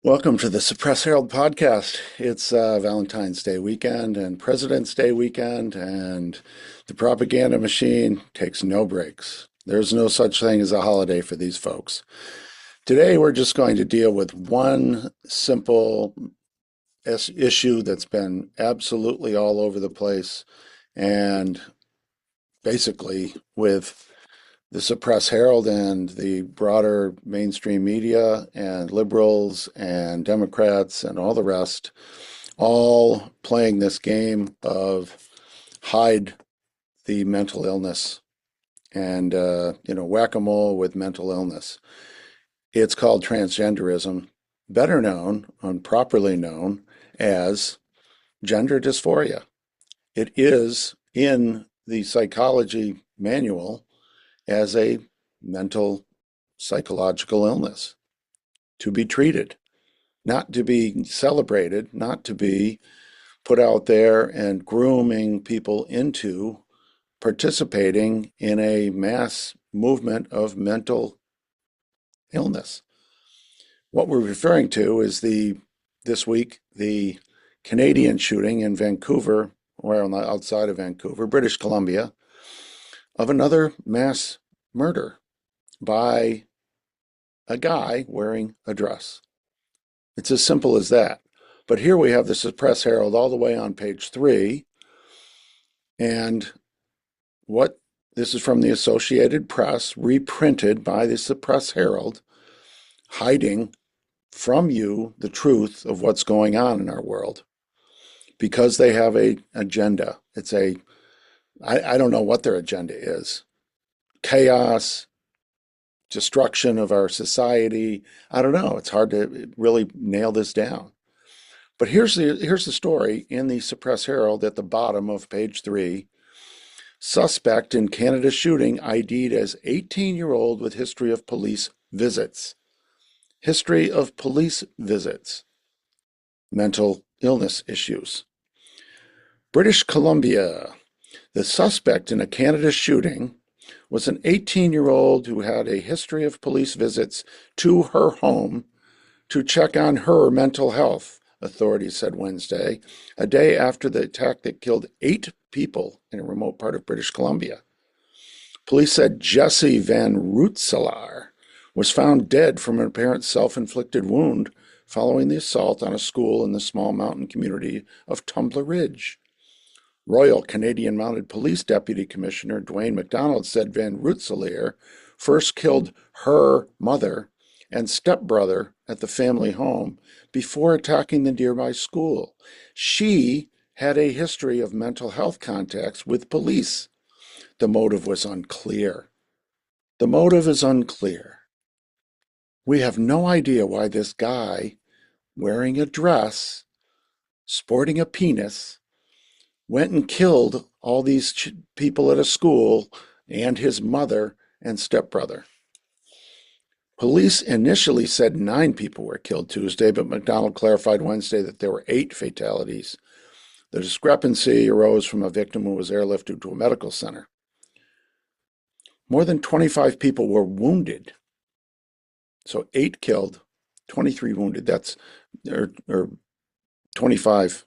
Welcome to the Suppress Herald podcast. It's Valentine's Day weekend and President's Day weekend, and the propaganda machine takes no breaks. There's no such thing as a holiday for these folks. Today, we're just going to deal with one simple issue that's been absolutely all over the place, and basically, with the Suppress Herald and the broader mainstream media and liberals and Democrats and all the rest all playing this game of hide the mental illness and whack-a-mole with mental illness. It's called transgenderism, better known and properly known as gender dysphoria. It is in the psychology manual as a mental psychological illness to be treated, not to be celebrated, not to be put out there and grooming people into participating in a mass movement of mental illness. What we're referring to is this week the Canadian shooting in Vancouver, or on the outside of Vancouver, British Columbia, of another mass murder by a guy wearing a dress. It's as simple as that. But here we have the Suppress Herald all the way on page 3. And what this is from the Associated Press, reprinted by the Suppress Herald, hiding from you the truth of what's going on in our world because they have an agenda. I don't know what their agenda is. Chaos, destruction of our society. I don't know. It's hard to really nail this down. But here's the story in the Suppress Herald at the bottom of page 3. Suspect in Canada shooting ID'd as 18-year-old with history of police visits. History of police visits. Mental illness issues. British Columbia. The suspect in a Canada shooting was an 18-year-old who had a history of police visits to her home to check on her mental health, authorities said Wednesday, a day after the attack that killed 8 people in a remote part of British Columbia. Police said Jesse Van Rootselaar was found dead from an apparent self-inflicted wound following the assault on a school in the small mountain community of Tumbler Ridge. Royal Canadian Mounted Police Deputy Commissioner Dwayne MacDonald said Van Rootselaar first killed her mother and stepbrother at the family home before attacking the nearby school. She had a history of mental health contacts with police. The motive was unclear. The motive is unclear. We have no idea why this guy, wearing a dress, sporting a penis, went and killed all these people at a school and his mother and stepbrother. Police initially said 9 people were killed Tuesday, but MacDonald clarified Wednesday that there were 8 fatalities. The discrepancy arose from a victim who was airlifted to a medical center. More than 25 people were wounded. So 8 killed, 23 wounded. That's or 25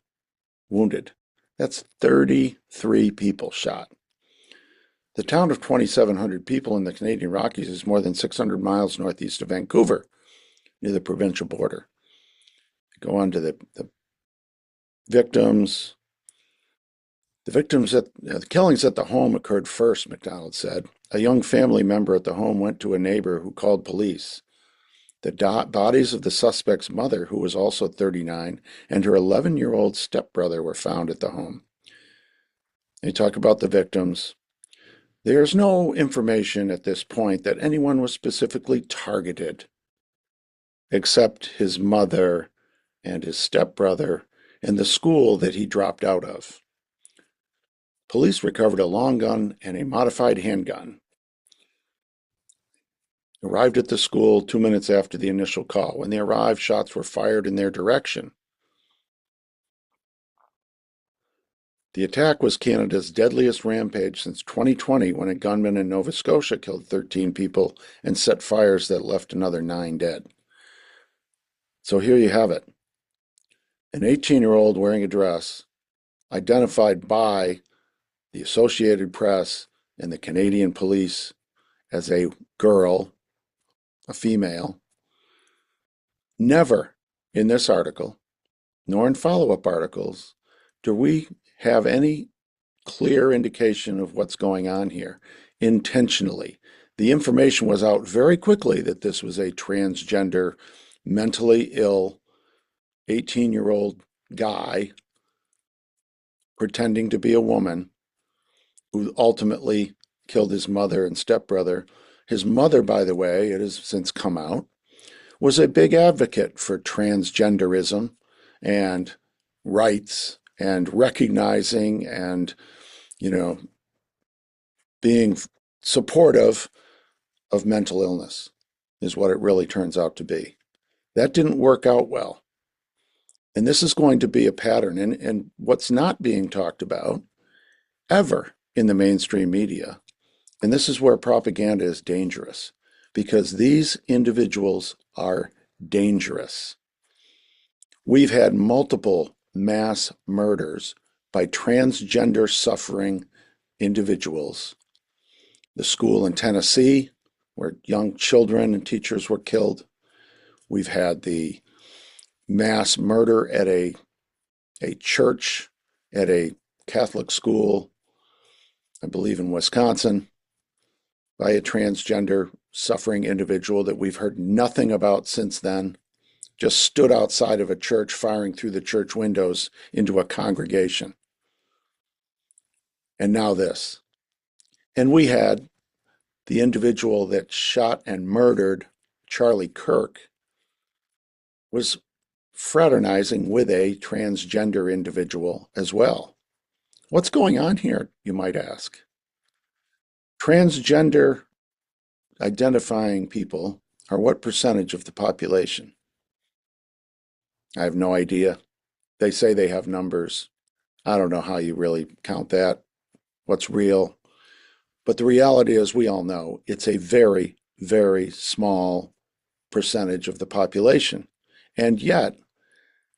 wounded. That's 33 people shot. The town of 2,700 people in the Canadian Rockies is more than 600 miles northeast of Vancouver, near the provincial border. Go on to the victims. The killings at the home occurred first, MacDonald said. A young family member at the home went to a neighbor who called police. The bodies of the suspect's mother, who was also 39, and her 11-year-old stepbrother were found at the home. They talk about the victims. There is no information at this point that anyone was specifically targeted, except his mother and his stepbrother and the school that he dropped out of. Police recovered a long gun and a modified handgun. Arrived at the school 2 minutes after the initial call. When they arrived, shots were fired in their direction. The attack was Canada's deadliest rampage since 2020, when a gunman in Nova Scotia killed 13 people and set fires that left another 9 dead. So here you have it. An 18-year-old wearing a dress identified by the Associated Press and the Canadian police as a girl, a female. Never in this article, nor in follow-up articles, do we have any clear indication of what's going on here intentionally. The information was out very quickly that this was a transgender, mentally ill 18-year-old guy pretending to be a woman who ultimately killed his mother and stepbrother. His mother, by the way, it has since come out, was a big advocate for transgenderism and rights and recognizing and, you know, being supportive of mental illness, is what it really turns out to be. That didn't work out well. And this is going to be a pattern. And what's not being talked about ever in the mainstream media, and this is where propaganda is dangerous, because these individuals are dangerous. We've had multiple mass murders by transgender suffering individuals. The school in Tennessee, where young children and teachers were killed. We've had the mass murder at a church, at a Catholic school, I believe in Wisconsin, by a transgender suffering individual that we've heard nothing about since then. Just stood outside of a church firing through the church windows into a congregation. And now this. And we had the individual that shot and murdered Charlie Kirk was fraternizing with a transgender individual as well. What's going on here, you might ask? Transgender identifying people are what percentage of the population? I have no idea. They say they have numbers. I don't know how you really count that, what's real. But the reality is, we all know it's a very, very small percentage of the population. And yet,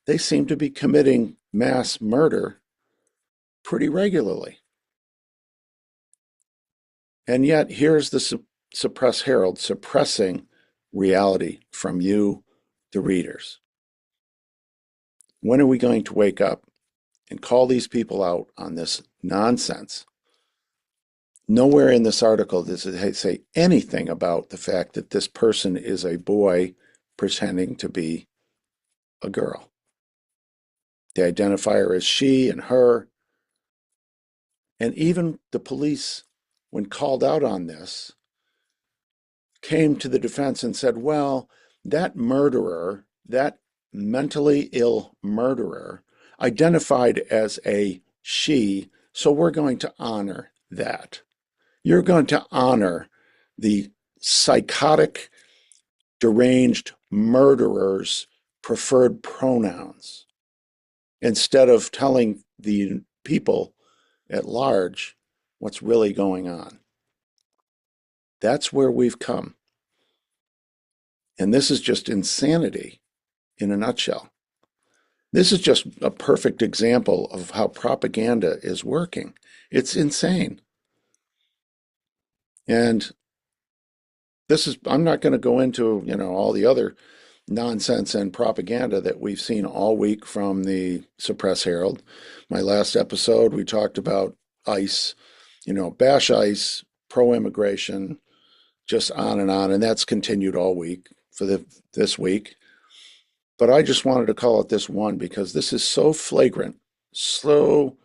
they seem to be committing mass murder pretty regularly. And yet, here's the suppress Herald suppressing reality from you, the readers. When are we going to wake up and call these people out on this nonsense? Nowhere in this article does it say anything about the fact that this person is a boy pretending to be a girl. They identify her as she and her. And even the police, when called out on this, came to the defense and said, well, that murderer, that mentally ill murderer, identified as a she, so we're going to honor that. You're going to honor the psychotic, deranged murderer's preferred pronouns instead of telling the people at large what's really going on. That's where we've come. And this is just insanity in a nutshell. This is just a perfect example of how propaganda is working. It's insane. And I'm not going to go into, all the other nonsense and propaganda that we've seen all week from the Suppress Herald. My last episode, we talked about ICE, bash ICE, pro-immigration, just on, and that's continued all week for this week. But I just wanted to call it this one because this is so flagrant, so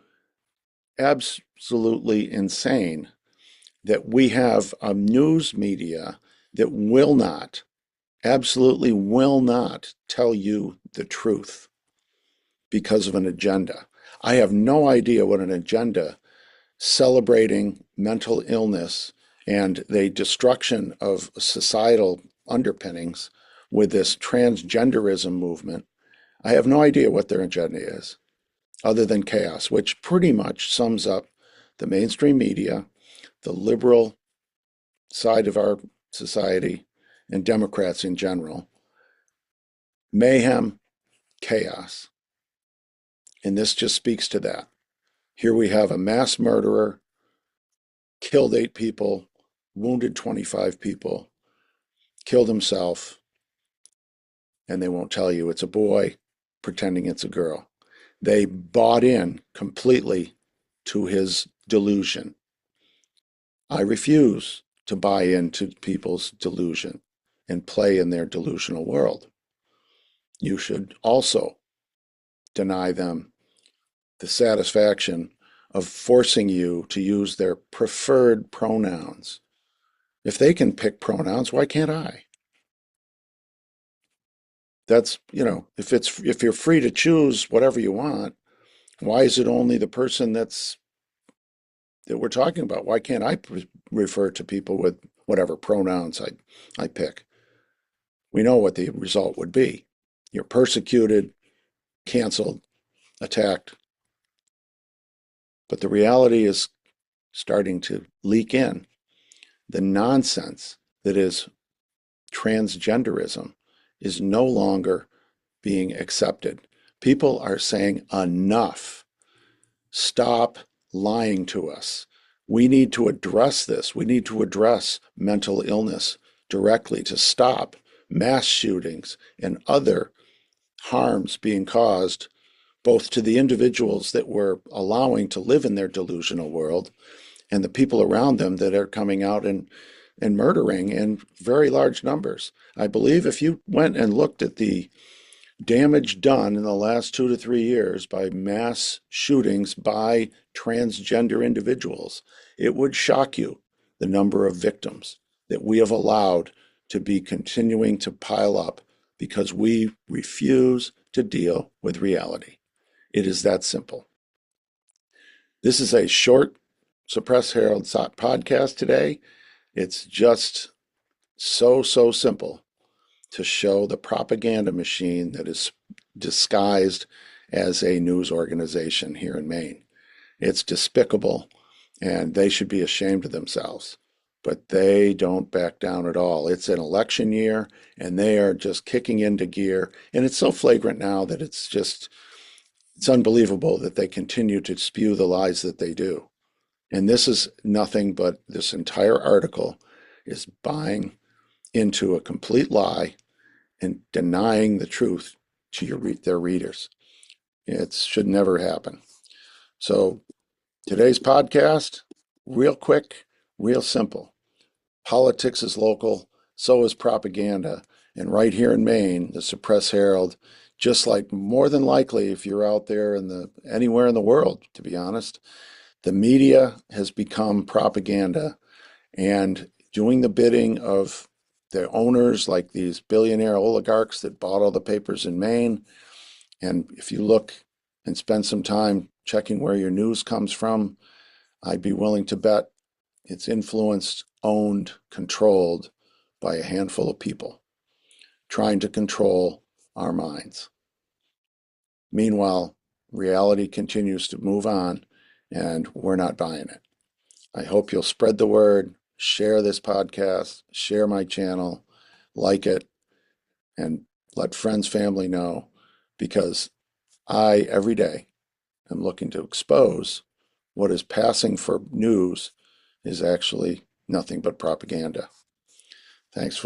absolutely insane that we have a news media that will not, absolutely will not tell you the truth because of an agenda. I have no idea what an agenda celebrating mental illness and the destruction of societal underpinnings with this transgenderism movement. I have no idea what their agenda is other than chaos, which pretty much sums up the mainstream media, the liberal side of our society, and Democrats in general. mayhem, chaos. And this just speaks to that. Here we have a mass murderer, killed 8 people, wounded 25 people, killed himself, and they won't tell you it's a boy pretending it's a girl. They bought in completely to his delusion. I refuse to buy into people's delusion and play in their delusional world. You should also deny them the satisfaction of forcing you to use their preferred pronouns. If they can pick pronouns, why can't I? That's, if you're free to choose whatever you want, why is it only the person that we're talking about? Why can't I refer to people with whatever pronouns I pick? We know what the result would be. You're persecuted, canceled, attacked. But the reality is starting to leak in. The nonsense that is transgenderism is no longer being accepted. People are saying enough. Stop lying to us. We need to address this. We need to address mental illness directly to stop mass shootings and other harms being caused both to the individuals that we're allowing to live in their delusional world and the people around them that are coming out and murdering in very large numbers. I believe if you went and looked at the damage done in the last 2 to 3 years by mass shootings by transgender individuals, it would shock you the number of victims that we have allowed to be continuing to pile up because we refuse to deal with reality. It is that simple. This is a short Suppress Herald podcast today. It's just so simple to show the propaganda machine that is disguised as a news organization here in Maine. It's despicable, and they should be ashamed of themselves. But they don't back down at all. It's an election year, and they are just kicking into gear. And it's so flagrant now that it's unbelievable that they continue to spew the lies that they do. And this is nothing but this entire article is buying into a complete lie and denying the truth to their readers. It should never happen. So today's podcast, real quick, real simple. Politics is local, so is propaganda. And right here in Maine, the Suppress Herald, just like more than likely if you're out there anywhere in the world, to be honest, the media has become propaganda and doing the bidding of the owners, like these billionaire oligarchs that bought all the papers in Maine. And if you look and spend some time checking where your news comes from, I'd be willing to bet it's influenced, owned, controlled by a handful of people trying to control our minds. Meanwhile, reality continues to move on, and we're not buying it. I hope you'll spread the word, share this podcast, share my channel, like it, and let friends, family know, because every day, am looking to expose what is passing for news is actually nothing but propaganda. Thanks for listening.